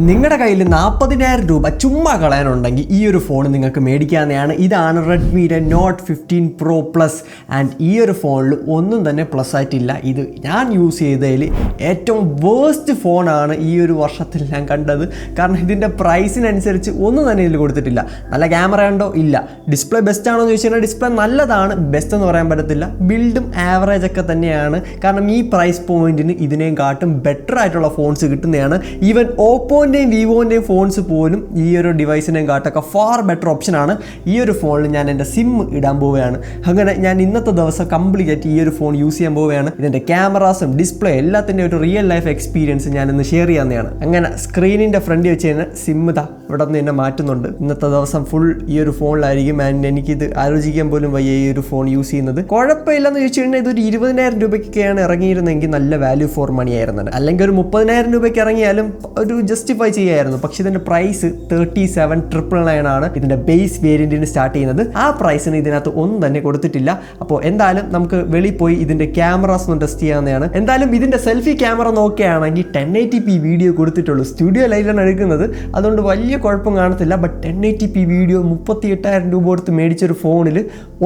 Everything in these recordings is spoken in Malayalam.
നിങ്ങളുടെ കയ്യിൽ 40,000 രൂപ ചുമ്മാ കളയാനുണ്ടെങ്കിൽ ഈ ഒരു ഫോൺ നിങ്ങൾക്ക് മേടിക്കാവുന്നതാണ്. ഇതാണ് റെഡ്മിയുടെ നോട്ട് 15 Pro പ്ലസ്. ആൻഡ് ഈ ഒരു ഫോണിൽ ഒന്നും തന്നെ പ്ലസ് ആയിട്ടില്ല. ഇത് ഞാൻ യൂസ് ചെയ്തതിൽ ഏറ്റവും വേസ്റ്റ് ഫോണാണ് ഈ ഒരു വർഷത്തിൽ ഞാൻ കണ്ടത്. കാരണം ഇതിൻ്റെ പ്രൈസിനനുസരിച്ച് ഒന്നും തന്നെ ഇതിൽ കൊടുത്തിട്ടില്ല. നല്ല ക്യാമറ ഉണ്ടോ? ഇല്ല. ഡിസ്പ്ലേ ബെസ്റ്റ് ആണോ എന്ന് ചോദിച്ചു കഴിഞ്ഞാൽ ഡിസ്പ്ലേ നല്ലതാണ്, ബെസ്റ്റ് എന്ന് പറയാൻ പറ്റത്തില്ല. ബിൽഡും ആവറേജ് ഒക്കെ തന്നെയാണ്. കാരണം ഈ പ്രൈസ് പോയിന്റിന് ഇതിനെയും കാട്ടും ബെറ്റർ ആയിട്ടുള്ള ഫോൺസ് കിട്ടുന്നതാണ്. ഈവൻ ഓപ്പോൻ്റെയും വിവോൻ്റെയും ഫോൺസ് പോലും ഈ ഒരു ഡിവൈസിനെയും കാട്ടൊക്കെ ഫാർ ബെറ്റർ ഓപ്ഷനാണ്. ഈ ഒരു ഫോണിൽ ഞാൻ എൻ്റെ സിം ഇടാൻ പോവുകയാണ്. അങ്ങനെ ഞാൻ ഇന്നത്തെ ദിവസം കംപ്ലീറ്റ് ഈ ഒരു ഫോൺ യൂസ് ചെയ്യാൻ പോവുകയാണ്. ഇതിൻ്റെ ക്യാമറാസും ഡിസ്പ്ലേ എല്ലാത്തിൻ്റെ ഒരു റിയൽ ലൈഫ് എക്സ്പീരിയൻസ് ഞാൻ ഇന്ന് ഷെയർ ചെയ്യാവുന്നതാണ്. അങ്ങനെ സ്ക്രീനിൻ്റെ ഫ്രണ്ട് വെച്ച് കഴിഞ്ഞാൽ സിം ഇവിടെ നിന്ന് എന്നെ മാറ്റുന്നുണ്ട്. ഇന്നത്തെ ദിവസം ഫുൾ ഈ ഒരു ഫോണിലായിരിക്കും. ആൻഡ് എനിക്കിത് ആലോചിക്കാൻ പോലും വയ്യ ഈ ഒരു ഫോൺ യൂസ് ചെയ്യുന്നത്. കുഴപ്പമില്ലെന്ന് ചോദിച്ചു കഴിഞ്ഞാൽ ഇതൊരു 20,000 രൂപയ്ക്കൊക്കെയാണ് ഇറങ്ങിയിരുന്നെങ്കിൽ നല്ല വാല്യൂ ഫോർ മണി ആയിരുന്നത്. അല്ലെങ്കിൽ ഒരു 30,000 രൂപയ്ക്ക് ഇറങ്ങിയാലും ഒരു ജസ്റ്റിഫൈ ചെയ്യായിരുന്നു. പക്ഷെ ഇതിന്റെ പ്രൈസ് 37,999 ആണ് ഇതിന്റെ ബേസ് വേരിയന്റിന് സ്റ്റാർട്ട് ചെയ്യുന്നത്. ആ പ്രൈസിന് ഇതിനകത്ത് ഒന്നും തന്നെ കൊടുത്തിട്ടില്ല. അപ്പോൾ എന്തായാലും നമുക്ക് വെളിയിൽ പോയി ഇതിന്റെ ക്യാമറാസ് ഒന്ന് ടെസ്റ്റ് ചെയ്യാവുന്നതാണ്. എന്തായാലും ഇതിന്റെ സെൽഫി ക്യാമറ നോക്കുകയാണെങ്കിൽ 1080p വീഡിയോ കൊടുത്തിട്ടുള്ളൂ. സ്റ്റുഡിയോ ലൈറ്റിലാണ് എടുക്കുന്നത്, അതുകൊണ്ട് വലിയ കുഴപ്പം കാണത്തില്ല. ബട്ട് 1080p വീഡിയോ 38,000 രൂപ കൊടുത്ത് മേടിച്ചൊരു ഫോണിൽ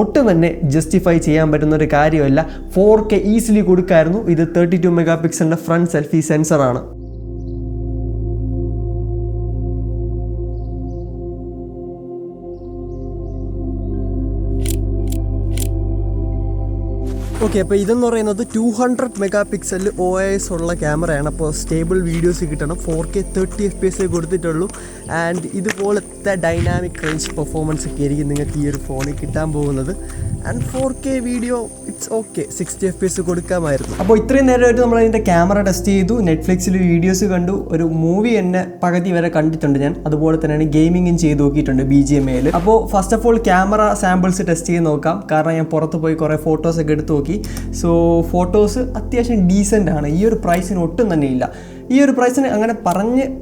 ഒട്ടും തന്നെ ജസ്റ്റിഫൈ ചെയ്യാൻ പറ്റുന്ന ഒരു കാര്യമല്ല. 4K easily കൊടുക്കായിരുന്നു. ഇത് 32 മെഗാ പിക്സലിന്റെ ഫ്രണ്ട് സെൽഫി സെൻസറാണ്. ഓക്കെ, അപ്പോൾ ഇതെന്ന് പറയുന്നത് 200 മെഗാ പിക്സലിൽ OIS ഉള്ള ക്യാമറയാണ്. അപ്പോൾ സ്റ്റേബിൾ വീഡിയോസ് കിട്ടണം. 4K 30 FPS കൊടുത്തിട്ടുള്ളൂ. ആൻഡ് ഇതുപോലത്തെ ഡൈനാമിക് റേഞ്ച് പെർഫോമൻസ് ഒക്കെ ആയിരിക്കും നിങ്ങൾക്ക് ഈ ഒരു ഫോണിൽ കിട്ടാൻ പോകുന്നത്. And 4K video it's okay, 60 FPS കൊടുക്കാമായിരുന്നു. അപ്പോൾ ഇത്രയും നേരമായിട്ട് നമ്മൾ അതിൻ്റെ ക്യാമറ ടെസ്റ്റ് ചെയ്തു, നെറ്റ്ഫ്ലിക്സിൽ വീഡിയോസ് കണ്ടു, ഒരു മൂവി എന്നെ പകുതി വരെ കണ്ടിട്ടുണ്ട് ഞാൻ. അതുപോലെ തന്നെയാണ് ഗെയിമിങ്ങും ചെയ്ത് നോക്കിയിട്ടുണ്ട് BGMAയിൽ. അപ്പോൾ first of all camera samples test ചെയ്ത് നോക്കാം. കാരണം ഞാൻ പുറത്ത് പോയി കുറേ ഫോട്ടോസൊക്കെ എടുത്ത് നോക്കി. സോ ഫോട്ടോസ് അത്യാവശ്യം ഡീസൻ്റ് ആണ്. ഈ ഒരു പ്രൈസിന് ഒട്ടും തന്നെ ഇല്ല. ഈ ഒരു പ്രൈസിന് അങ്ങനെ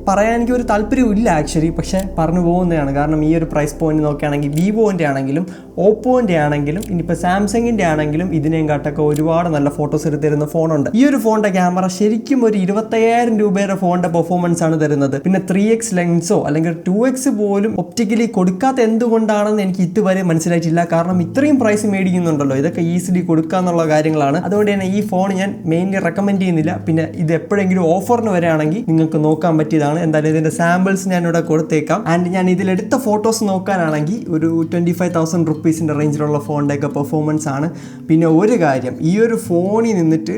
പറയാൻ എനിക്ക് ഒരു താല്പര്യവും ഇല്ല ആക്ച്വലി. പക്ഷേ പറഞ്ഞു പോകുന്നതാണ്. കാരണം ഈ ഒരു പ്രൈസ് പോയിന്റ് നോക്കുകയാണെങ്കിൽ വിവോൻ്റെ ആണെങ്കിലും ഓപ്പോൻ്റെ ആണെങ്കിലും ഇനിയിപ്പോൾ സാംസങ്ങിൻ്റെ ആണെങ്കിലും ഇതിനെയും കാട്ടൊക്കെ ഒരുപാട് നല്ല ഫോട്ടോസ് എടുത്തിരുന്ന ഫോണുണ്ട്. ഈ ഒരു ഫോണിൻ്റെ ക്യാമറ ശരിക്കും ഒരു 25,000 രൂപയുടെ ഫോണിൻ്റെ പെർഫോമൻസ് ആണ് തരുന്നത്. പിന്നെ 3x ലെൻസോ അല്ലെങ്കിൽ 2x പോലും ഒപ്റ്റിക്കലി കൊടുക്കാത്ത എന്തുകൊണ്ടാണെന്ന് എനിക്ക് ഇതുവരെ മനസ്സിലായിട്ടില്ല. കാരണം ഇത്രയും പ്രൈസ് മേടിക്കുന്നുണ്ടല്ലോ, ഇതൊക്കെ ഈസിലി കൊടുക്കാന്നുള്ള കാര്യങ്ങളാണ്. അതുകൊണ്ട് തന്നെ ഈ ഫോൺ ഞാൻ മെയിൻലി റെക്കമെൻഡ് ചെയ്യുന്നില്ല. പിന്നെ ഇത് എപ്പോഴെങ്കിലും ഓഫറിന് വരെയാണെങ്കിൽ നിങ്ങൾക്ക് നോക്കാൻ പറ്റിയതാണ്. എന്തായാലും ഇതിൻ്റെ സാമ്പിൾസ് ഞാൻ ഇവിടെ കൊടുത്തേക്കാം. ആൻഡ് ഞാൻ ഇതിലെടുത്ത ഫോട്ടോസ് നോക്കാനാണെങ്കിൽ ഒരു 25,000 റുപ്പീസിൻ്റെ റേഞ്ചിലുള്ള ഫോണിൻ്റെയൊക്കെ പെർഫോമൻസ് ആണ്. പിന്നെ ഒരു കാര്യം, ഈ ഒരു ഫോണിൽ നിന്നിട്ട്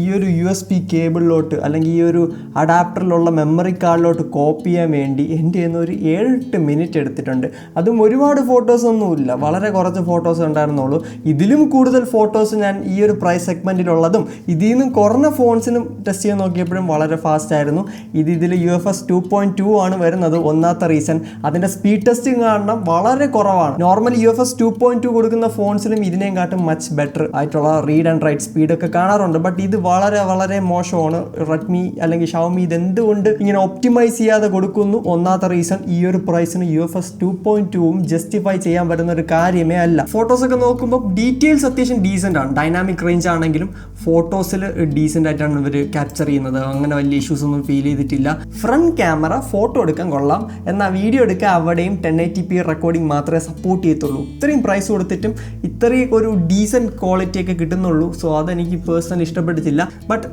ഈ ഒരു USB കേബിളിലോട്ട് അല്ലെങ്കിൽ ഈ ഒരു അഡാപ്റ്ററിലുള്ള മെമ്മറി കാർഡിലോട്ട് കോപ്പി ചെയ്യാൻ വേണ്ടി എൻ്റെ കയ്യിൽ നിന്ന് ഒരു 7-8 മിനിറ്റ് എടുത്തിട്ടുണ്ട്. അതും ഒരുപാട് ഫോട്ടോസൊന്നുമില്ല, വളരെ കുറച്ച് ഫോട്ടോസ് ഉണ്ടായിരുന്നുള്ളൂ. ഇതിലും കൂടുതൽ ഫോട്ടോസ് ഞാൻ ഈ ഒരു പ്രൈസ് സെഗ്മെൻറ്റിലുള്ളതും ഇതിൽ നിന്നും കുറഞ്ഞ ഫോൺസിനും ടെസ്റ്റ് ചെയ്ത് നോക്കിയപ്പോഴും വളരെ ഫാസ്റ്റ് ആയിരുന്നു. ഇതിൽ UFS 2.2 ആണ് വരുന്നത്. ഒന്നാമത്തെ റീസൺ അതിൻ്റെ സ്പീഡ് ടെസ്റ്റിംഗ് കാരണം വളരെ കുറവാണ്. നോർമൽ UFS 2.2 കൊടുക്കുന്ന ഫോൺസിനും ഇതിനെയും കാട്ടും മച്ച് ബെറ്റർ ആയിട്ടുള്ള റീഡ് ആൻഡ് റൈറ്റ് സ്പീഡൊക്കെ കാണാറുണ്ട്. ബട്ട് ഇത് വളരെ വളരെ മോശമാണ്. റെഡ്മി അല്ലെങ്കിൽ ഷവമി ഇതെന്തുകൊണ്ട് ഇങ്ങനെ ഒപ്റ്റിമൈസ് ചെയ്യാതെ കൊടുക്കുന്നു? ഒന്നാമത്തെ റീസൺ ഈ ഒരു പ്രൈസിന് UFS 2.2 ജസ്റ്റിഫൈ ചെയ്യാൻ പറ്റുന്ന ഒരു കാര്യമേ അല്ല. ഫോട്ടോസൊക്കെ നോക്കുമ്പോൾ ഡീറ്റെയിൽസ് അത്യാവശ്യം ഡീസൻ്റ് ആണ്. ഡൈനാമിക് റേഞ്ച് ആണെങ്കിലും ഫോട്ടോസിൽ ഡീസൻ്റ് ആയിട്ടാണ് ഇവർ ക്യാപ്ചർ ചെയ്യുന്നത്. അങ്ങനെ വലിയ ഇഷ്യൂസ് ഒന്നും ഫീൽ ചെയ്തിട്ടില്ല. ഫ്രണ്ട് ക്യാമറ ഫോട്ടോ എടുക്കാൻ കൊള്ളാം, എന്നാൽ വീഡിയോ എടുക്കാൻ അവിടെയും 1080p റെക്കോർഡിംഗ് മാത്രമേ സപ്പോർട്ട് ചെയ്യത്തുള്ളൂ. ഇത്രയും പ്രൈസ് കൊടുത്തിട്ടും ഇത്രയും ഒരു ഡീസൻറ്റ് ക്വാളിറ്റി ഒക്കെ കിട്ടുന്നുള്ളൂ. സോ അതെനിക്ക് പേഴ്സണലി ഇഷ്ടപ്പെട്ടിട്ടില്ല. ബട്ട്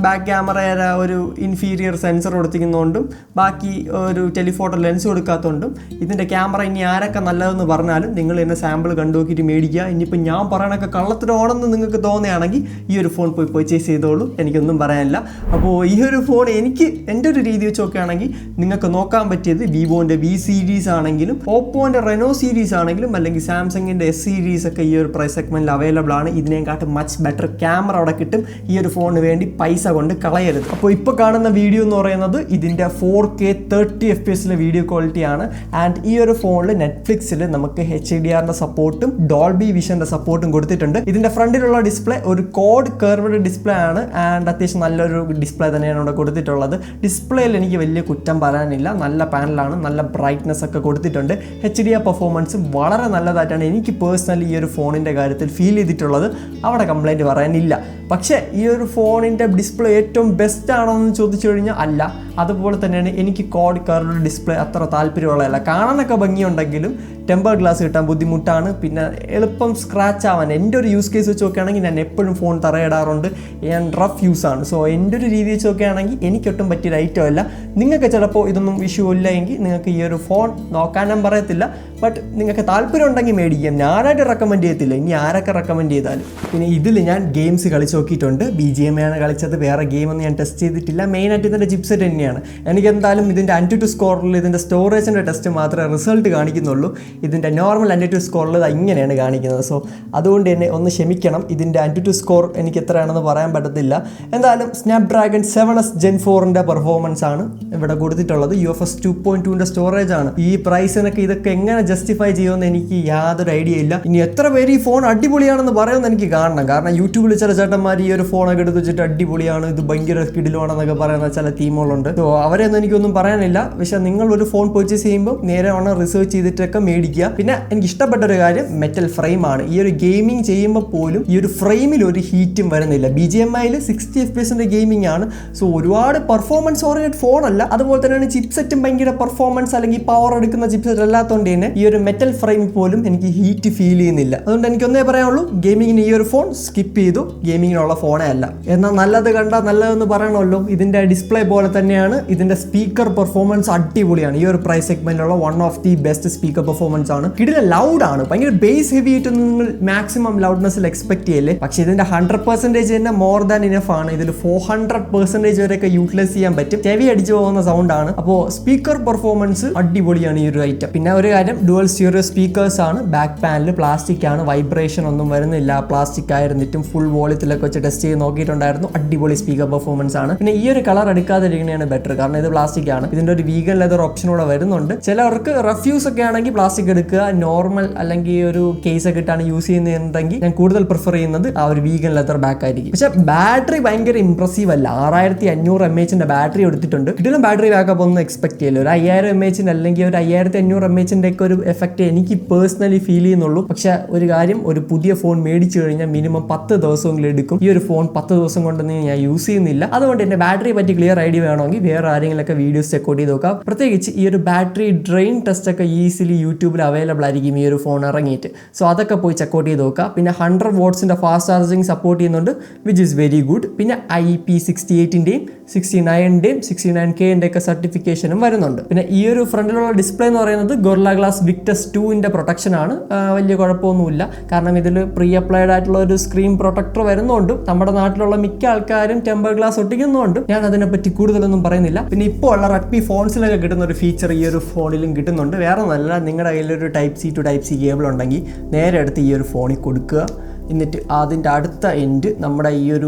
ബാക്ക് ക്യാമറയുടെ ഒരു ഇൻഫീരിയർ സെൻസർ കൊടുത്തിരിക്കുന്നതുകൊണ്ടും ബാക്കി ഒരു ടെലിഫോട്ടോ ലെൻസ് കൊടുക്കാത്തതുകൊണ്ടും ഇതിൻ്റെ ക്യാമറ ഇനി ആരൊക്കെ നല്ലതെന്ന് പറഞ്ഞാലും നിങ്ങൾ എന്നെ സാമ്പിൾ കണ്ടു നോക്കിയിട്ട് മേടിക്കുക. ഇനിയിപ്പോൾ ഞാൻ പറയണൊക്കെ കള്ളത്തിനാണെന്ന് നിങ്ങൾക്ക് തോന്നുകയാണെങ്കിൽ ഈ ഒരു ഫോൺ പോയി പർച്ചേസ് ചെയ്തോളൂ, എനിക്കൊന്നും പറയാനില്ല. അപ്പോൾ ഈ ഒരു ഫോൺ എനിക്ക് എൻ്റെ ഒരു രീതി വെച്ച് നോക്കുകയാണെങ്കിൽ നിങ്ങൾക്ക് നോക്കാൻ പറ്റിയത് വിവോൻ്റെ V സീരീസ് ആണെങ്കിലും ഓപ്പോൻ്റെ റെനോ സീരീസ് ആണെങ്കിലും അല്ലെങ്കിൽ സാംസങ്ങിൻ്റെ S സീരീസ് ഒക്കെ ഈ ഒരു പ്രൈസ് സെഗ്മെൻറ്റിൽ അവൈലബിൾ ആണ്. ഇതിനെക്കാട്ടും മച്ച് ബെറ്റർ ക്യാമറ അവിടെ കിട്ടും. ഈ ഒരു ഫോണിന് വേണ്ടി പൈസ കൊണ്ട് കളയരുത്. അപ്പോൾ ഇപ്പോൾ കാണുന്ന വീഡിയോ എന്ന് പറയുന്നത് ഇതിൻ്റെ 4K 30 FPS വീഡിയോ ക്വാളിറ്റിയാണ്. ആൻഡ് ഈ ഒരു ഫോണിൽ നെറ്റ്ഫ്ലിക്സിൽ നമുക്ക് HDR സപ്പോർട്ടും ഡോൾബി വിഷൻ്റെ സപ്പോർട്ടും കൊടുത്തിട്ടുണ്ട്. ഇതിൻ്റെ ഫ്രണ്ടിലുള്ള ഡിസ്പ്ലേ ഒരു കോഡ് കർവ്ഡ് ഡിസ്പ്ലേ ആണ്. ആൻഡ് അത്യാവശ്യം നല്ലൊരു ഡിസ്പ്ലേ തന്നെയാണ് ഇവിടെ കൊടുത്തിട്ടുള്ളത്. ഡിസ്പ്ലേയിൽ എനിക്ക് വലിയ കുറ്റം പറയാനില്ല, നല്ല പാനലാണ്, നല്ല ബ്രൈറ്റ്നസ് ഒക്കെ കൊടുത്തിട്ടുണ്ട്. HDR പെർഫോമൻസും വളരെ നല്ലതായിട്ടാണ് എനിക്ക് പേഴ്സണലി ഈ ഒരു ഫോണിൻ്റെ കാര്യത്തിൽ ഫീൽ ചെയ്തിട്ടുള്ളത്. അവിടെ കംപ്ലൈൻറ്റ് പറയാനില്ല. പക്ഷേ ഈ ഒരു ഫോണിൻ്റെ ടൈപ്പ് ഡിസ്പ്ലേ ഏറ്റവും ബെസ്റ്റ് ആണോ എന്ന് ചോദിച്ചു കഴിഞ്ഞാൽ അല്ല. അതുപോലെ തന്നെയാണ് എനിക്ക് ക്വാഡ് കർവ്ഡ് ഡിസ്പ്ലേ അത്ര താല്പര്യമുള്ളതല്ല. കാണാനൊക്കെ ഭംഗിയുണ്ടെങ്കിലും ടെമ്പർ ഗ്ലാസ് കിട്ടാൻ ബുദ്ധിമുട്ടാണ്. പിന്നെ എളുപ്പം സ്ക്രാച്ച് ആവാൻ എൻ്റെ ഒരു യൂസ് കേസ് വെച്ച് നോക്കുകയാണെങ്കിൽ ഞാൻ എപ്പോഴും ഫോൺ തറയിടാറുണ്ട്. ഞാൻ റഫ് യൂസാണ്. സോ എൻ്റെ ഒരു രീതി വെച്ച് നോക്കുകയാണെങ്കിൽ എനിക്കൊട്ടും പറ്റിയൊരു ഐറ്റം അല്ല. നിങ്ങൾക്ക് ചിലപ്പോൾ ഇതൊന്നും ഇഷ്യൂ ഇല്ല എങ്കിൽ നിങ്ങൾക്ക് ഈ ഒരു ഫോൺ നോക്കാൻ ഞാൻ പറയത്തില്ല. ബട്ട് നിങ്ങൾക്ക് താല്പര്യം ഉണ്ടെങ്കിൽ മേടിക്കാം. ഞാനായിട്ട് റെക്കമെൻഡ് ചെയ്യത്തില്ല, ഇനി ആരൊക്കെ റെക്കമെൻഡ് ചെയ്താലും. പിന്നെ ഇതിൽ ഞാൻ ഗെയിംസ് കളിച്ച് നോക്കിയിട്ടുണ്ട്. BGMI ആണ് കളിച്ചത്, വേറെ ഗെയിമൊന്നും ഞാൻ ടെസ്റ്റ് ചെയ്തിട്ടില്ല. മെയിനായിട്ട് ഇതിൻ്റെ ചിപ്സെറ്റ് തന്നെയാണ്. എനിക്ക് എന്തായാലും ഇതിൻ്റെ AnTuTu സ്കോറിൽ ഇതിൻ്റെ സ്റ്റോറേജിൻ്റെ ടെസ്റ്റ് മാത്രമേ റിസൾട്ട് കാണിക്കുന്നുള്ളൂ. ഇതിൻ്റെ നോർമൽ AnTuTu സ്കോറിൽ ഇത് ഇങ്ങനെയാണ് കാണിക്കുന്നത്. സോ അതുകൊണ്ട് തന്നെ ഒന്ന് ക്ഷമിക്കണം. ഇതിൻ്റെ AnTuTu സ്കോർ എനിക്ക് എത്രയാണെന്ന് പറയാൻ പറ്റത്തില്ല. എന്തായാലും സ്നാപ്ഡ്രാഗൺ 7S Gen 4ൻ്റെ പെർഫോമൻസ് ആണ് ഇവിടെ കൊടുത്തിട്ടുള്ളത്. UFS 2.2ൻ്റെ സ്റ്റോറേജ് ആണ്. ഈ പ്രൈസിനൊക്കെ ഇതൊക്കെ എങ്ങനെ ജസ്റ്റിഫൈ ചെയ്യുമെന്ന് എനിക്ക് യാതൊരു ഐഡിയ ഇല്ല. ഇനി എത്ര പേര് ഈ ഫോൺ അടിപൊളിയാണെന്ന് പറയുമെന്ന് എനിക്ക് കാണണം. കാരണം യൂട്യൂബിൽ ചില ചേട്ടന്മാർ ഈ ഒരു ഫോണൊക്കെ എടുത്ത് വെച്ചിട്ട് അടിപൊളിയാണ്, ഇത് ഭയങ്കര കിടിലുവാണെന്നൊക്കെ പറയുന്ന ചില ടീമുകളുണ്ട്. സോ അവരെയൊന്നും എനിക്കൊന്നും പറയാനില്ല. പക്ഷെ നിങ്ങൾ ഒരു ഫോൺ പർച്ചേസ് ചെയ്യുമ്പോൾ നേരെ വേണം റിസർച്ച് ചെയ്തിട്ടൊക്കെ മേടിക്കുക. പിന്നെ എനിക്ക് ഇഷ്ടപ്പെട്ട ഒരു കാര്യം മെറ്റൽ ഫ്രെയിം ആണ്. ഈ ഒരു ഗെയിമിംഗ് ചെയ്യുമ്പോൾ പോലും ഈ ഒരു ഫ്രെയിമിൽ ഒരു ഹീറ്റും വരുന്നില്ല. BGMIയിൽ 60 FPS ഗെയിമിംഗ് ആണ്. സോ ഒരുപാട് പെർഫോമൻസ് ഓറിയന്റഡ് ഫോൺ അല്ല. അതുപോലെ തന്നെയാണ് ചിപ്സെറ്റും ഭയങ്കര പെർഫോമൻസ് അല്ലെങ്കിൽ പവർ എടുക്കുന്ന ചിപ്സെറ്റ് അല്ലാത്തതുകൊണ്ട് തന്നെ ഈ ഒരു മെറ്റൽ ഫ്രെയിം പോലും എനിക്ക് ഹീറ്റ് ഫീൽ ചെയ്യുന്നില്ല. അതുകൊണ്ട് എനിക്ക് ഒന്നേ പറയാനുള്ളൂ, ഗെയിമിങ്ങിന് ഈ ഒരു ഫോൺ സ്കിപ്പ് ചെയ്തു. ഗെയിമിങ്ങിനുള്ള ഫോണേ അല്ല. എന്നാൽ നല്ലത് കണ്ടാൽ നല്ലതെന്ന് പറയണമല്ലോ. ഇതിൻ്റെ ഡിസ്പ്ലേ പോലെ തന്നെയാണ് ഇതിൻ്റെ സ്പീക്കർ പെർഫോമൻസ് അടിപൊളിയാണ്. ഈ ഒരു പ്രൈസ് സെഗ്മെന്റിലുള്ള one of the best speaker performance ആണ്. ഇതിൽ ലൗഡ് ആണ്, ഭയങ്കര ബേസ് ഹെവി ആയിട്ടൊന്നും നിങ്ങൾ മാക്സിമം ലൗഡ്നെസ്സിൽ എക്സ്പെക്ട് ചെയ്യല്ലേ. പക്ഷേ ഇതിൻ്റെ 100% തന്നെ മോർ ദാൻ ഇനഫ് ആണ്. ഇതിൽ 400% വരെയൊക്കെ യൂട്ടിലൈസ് ചെയ്യാൻ പറ്റും. ചെവി അടിച്ചു പോകുന്ന സൗണ്ട് ആണ്. അപ്പോൾ സ്പീക്കർ പെർഫോമൻസ് അടിപൊളിയാണ് ഈ ഒരു ഐറ്റം. പിന്നെ ഒരു കാര്യം, ഡുവൽ സ്റ്റീരിയോ സ്പീക്കേഴ്സ് ആണ്. ബാക്ക് പാനൽ പ്ലാസ്റ്റിക് ആണ്, വൈബ്രേഷൻ ഒന്നും വരുന്നില്ല. പ്ലാസ്റ്റിക് ആയിരുന്നിട്ടും ഫുൾ വോളിയത്തിലൊക്കെ വെച്ച് ടെസ്റ്റ് ചെയ്ത് നോക്കിയിട്ടുണ്ടായിരുന്നു. അടിപൊളി സ്പീക്കർ പെർഫോമൻസ് ആണ്. പിന്നെ ഈ ഒരു കളർ എടുക്കാതിരിക്കുന്നതാണ് ബെറ്റർ, കാരണം ഇത് പ്ലാസ്റ്റിക് ആണ്. ഇതിന്റെ ഒരു വീഗൻ ലെതർ ഓപ്ഷൻ കൂടെ വരുന്നുണ്ട്. ചിലവർക്ക് റഫ്യൂസ് ഒക്കെ ആണെങ്കിൽ പ്ലാസ്റ്റിക് എടുക്കുക. നോർമൽ അല്ലെങ്കിൽ ഒരു കേസ് ഒക്കെ ഇട്ടാണ് യൂസ് ചെയ്യുന്നതെങ്കിൽ ഞാൻ കൂടുതൽ പ്രിഫർ ചെയ്യുന്നത് ആ ഒരു വീഗൻ ലെതർ ബാക്ക് ആയിരിക്കും. പക്ഷെ ബാറ്ററി ഭയങ്കര ഇംപ്രസീവ് അല്ല. 6500 mAh ബാറ്ററി എടുത്തിട്ടുണ്ട്. ഇതിലും ബാറ്ററി ബാക്കപ്പ് ഒന്നും എക്സ്പെക്ട് ചെയ്യില്ല. ഒരു 5000 mAh അല്ലെങ്കിൽ ഒരു 5500 mAh ഒക്കെ ഒരു എഫക്റ്റ് എനിക്ക് പേഴ്സണലി ഫീൽ ചെയ്യുന്നുള്ളൂ. പക്ഷെ ഒരു കാര്യം, ഒരു പുതിയ ഫോൺ മേടിച്ചു കഴിഞ്ഞാൽ മിനിമം 10 ദിവസമെങ്കിലും എടുക്കും. ഈ ഒരു ഫോൺ 10 ദിവസം കൊണ്ടൊന്നും ഞാൻ യൂസ് ചെയ്യുന്നില്ല. അതുകൊണ്ട് എൻ്റെ ബാറ്ററി പറ്റി ക്ലിയർ ഐഡിയ വേണമെങ്കിൽ വേറെ ആരെങ്കിലൊക്കെ വീഡിയോസ് ചെക്കൗട്ട് ചെയ്ത് നോക്കാം. പ്രത്യേകിച്ച് ഈ ഒരു ബാറ്ററി ഡ്രെയിൻ ടെസ്റ്റ് ഒക്കെ ഈസിലി യൂട്യൂബിൽ അവൈലബിൾ ആയിരിക്കും ഈ ഒരു ഫോൺ ഇറങ്ങിയിട്ട്. സോ അതൊക്കെ പോയി ചെക്കൗട്ട് ചെയ്ത് നോക്കുക. പിന്നെ 100 wattsന്റെ ഫാസ്റ്റ് ചാർജിങ് സപ്പോർട്ട് ചെയ്യുന്നുണ്ട്, വിച്ച് ഈസ് വെരി ഗുഡ്. പിന്നെ IP68ൻ്റെയും 69ൻ്റെയും 69K ഒക്കെ സർട്ടിഫിക്കേഷനും വരുന്നുണ്ട്. പിന്നെ ഈ ഒരു ഫ്രണ്ടിലുള്ള ഡിസ്പ്ലേ എന്ന് പറയുന്നത് Gorilla Glass Victus 2ൻ്റെ പ്രൊട്ടക്ഷൻ ആണ്. വലിയ കുഴപ്പമൊന്നുമില്ല. കാരണം ഇതിൽ പ്രീ അപ്ലൈഡ് ആയിട്ടുള്ള ഒരു സ്ക്രീൻ പ്രൊട്ടക്ടർ വരുന്നുണ്ട്. നമ്മുടെ നാട്ടിലുള്ള മിക്ക ആൾക്കാരും ടെമ്പർ ഗ്ലാസ് ഒട്ടിക്കുന്നുണ്ട്. ഞാൻ അതിനെപ്പറ്റി കൂടുതലൊന്നും പറയുന്നില്ല. പിന്നെ ഇപ്പോൾ ഉള്ള Redmi ഫോൺസിലൊക്കെ കിട്ടുന്ന ഒരു ഫീച്ചർ ഈ ഒരു ഫോണിലും കിട്ടുന്നുണ്ട്. വേറെ നല്ല, നിങ്ങളുടെ കയ്യിലൊരു Type-C to Type-C കേബിൾ ഉണ്ടെങ്കിൽ നേരെ എടുത്ത് ഈ ഒരു ഫോണിൽ കൊടുക്കുക. എന്നിട്ട് അതിൻ്റെ അടുത്ത എൻഡ് നമ്മുടെ ഈ ഒരു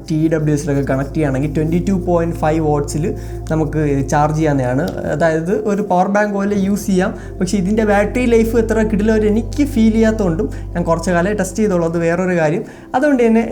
TWSലൊക്കെ കണക്ട് ചെയ്യുകയാണെങ്കിൽ 22.5 watts നമുക്ക് ചാർജ് ചെയ്യാവുന്നതാണ്. അതായത് ഒരു പവർ ബാങ്ക് പോലെ യൂസ് ചെയ്യാം. പക്ഷേ ഇതിൻ്റെ ബാറ്ററി ലൈഫ് എത്ര കിട്ടില്ല എനിക്ക് ഫീൽ ചെയ്യാത്തതുകൊണ്ടും ഞാൻ കുറച്ച് കാലം ടെസ്റ്റ് ചെയ്തോളൂ, അത് വേറൊരു കാര്യം. അതുകൊണ്ട് തന്നെ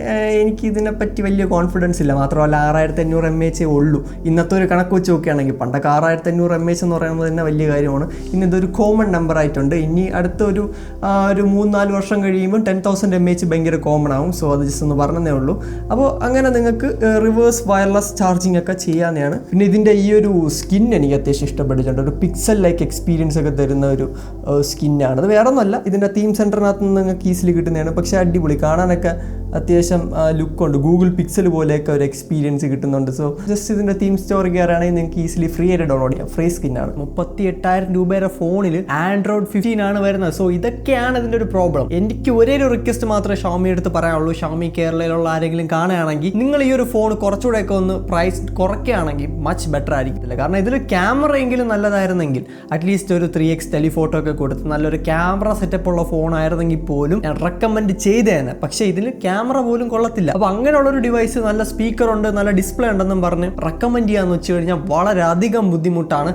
എനിക്ക് ഇതിനെപ്പറ്റി വലിയ കോൺഫിഡൻസ് ഇല്ല. മാത്രമല്ല 6500 mAh ഉള്ളൂ. ഇന്നത്തെ ഒരു കണക്ക് വെച്ച് നോക്കുകയാണെങ്കിൽ പണ്ടൊക്കെ 6500 mAh എന്ന് പറയുന്നത് തന്നെ വലിയ കാര്യമാണ്. ഇന്ന് ഇതൊരു കോമൺ നമ്പർ ആയിട്ടുണ്ട്. ഇനി അടുത്ത ഒരു 3-4 വർഷം കഴിയുമ്പോൾ 10,000 mAh ഭയങ്കര കോമൺ ആവും. സോ അത് ജസ്റ്റ് ഒന്ന് പറഞ്ഞതേ ഉള്ളൂ. അപ്പോൾ അങ്ങനെ നിങ്ങൾക്ക് റിവേഴ്സ് വയർലെസ് ചാർജിങ് ഒക്കെ ചെയ്യാവുന്നതാണ്. പിന്നെ ഇതിൻ്റെ ഈ ഒരു സ്കിൻ എനിക്ക് അത്യാവശ്യം ഇഷ്ടപ്പെട്ടിട്ടുണ്ട്. ഒരു പിക്സൽ ലൈക്ക് എക്സ്പീരിയൻസ് ഒക്കെ തരുന്ന ഒരു സ്കിന്നാണ്. അത് വേറെ ഒന്നുമല്ല, ഇതിൻ്റെ തീം സെൻറ്ററിനകത്ത് നിന്ന് നിങ്ങൾക്ക് ഈസിലി കിട്ടുന്നതാണ്. പക്ഷേ അടിപൊളി, കാണാനൊക്കെ അത്യാവശ്യം ലുക്കുണ്ട്. ഗൂഗിൾ പിക്സൽ പോലെയൊക്കെ ഒരു എക്സ്പീരിയൻസ് കിട്ടുന്നുണ്ട്. സോ ജസ്റ്റ് ഇതിൻ്റെ തീം സ്റ്റോർ കയറുകയാണെങ്കിൽ നിങ്ങൾക്ക് ഈസിലി ഫ്രീ ആയിട്ട് ഡൗൺലോഡ് ചെയ്യാം. ഫ്രീ സ്കിന്നാണ്. 38,000 രൂപയുടെ ഫോണിൽ Android 15 ആണ് വരുന്നത്. സോ ഇതൊക്കെയാണ് ഇതിൻ്റെ ഒരു പ്രോബ്ലം. എനിക്ക് ഒരേ ഒരു റിക്വസ്റ്റ് മാത്രമേ ഷോമി എടുത്ത് പറയാനുള്ളൂ. ഷോമി കേരളയിലുള്ള ആരെങ്കിലും കാണുകയാണെങ്കിൽ നിങ്ങൾ ഈ ഒരു ഫോൺ കുറച്ചുകൂടെയൊക്കെ ഒന്ന് പ്രൈസ് കുറയ്ക്കുകയാണെങ്കിൽ മച്ച് ബെറ്റർ ആയിരിക്കത്തില്ല. കാരണം ഇതിൽ ക്യാമറ എങ്കിലും നല്ലതായിരുന്നെങ്കിൽ, അറ്റ്ലീസ്റ്റ് ഒരു 3x ടെലിഫോട്ടോ ഒക്കെ കൊടുത്ത് നല്ലൊരു ക്യാമറ സെറ്റപ്പ് ഉള്ള ഫോൺ ആയിരുന്നെങ്കിൽ പോലും ഞാൻ റെക്കമെൻഡ് ചെയ്തേനെ. പക്ഷേ ഇതിൽ ക്യാമറ പോലും കൊള്ളത്തില്ല. അപ്പോൾ അങ്ങനെയുള്ളൊരു ഡിവൈസ്, നല്ല സ്പീക്കർ ഉണ്ട്, നല്ല ഡിസ്പ്ലേ ഉണ്ടെന്നും പറഞ്ഞ് റെക്കമെൻഡ് ചെയ്യാന്ന് വെച്ച് കഴിഞ്ഞാൽ വളരെയധികം ബുദ്ധിമുട്ടാണ്.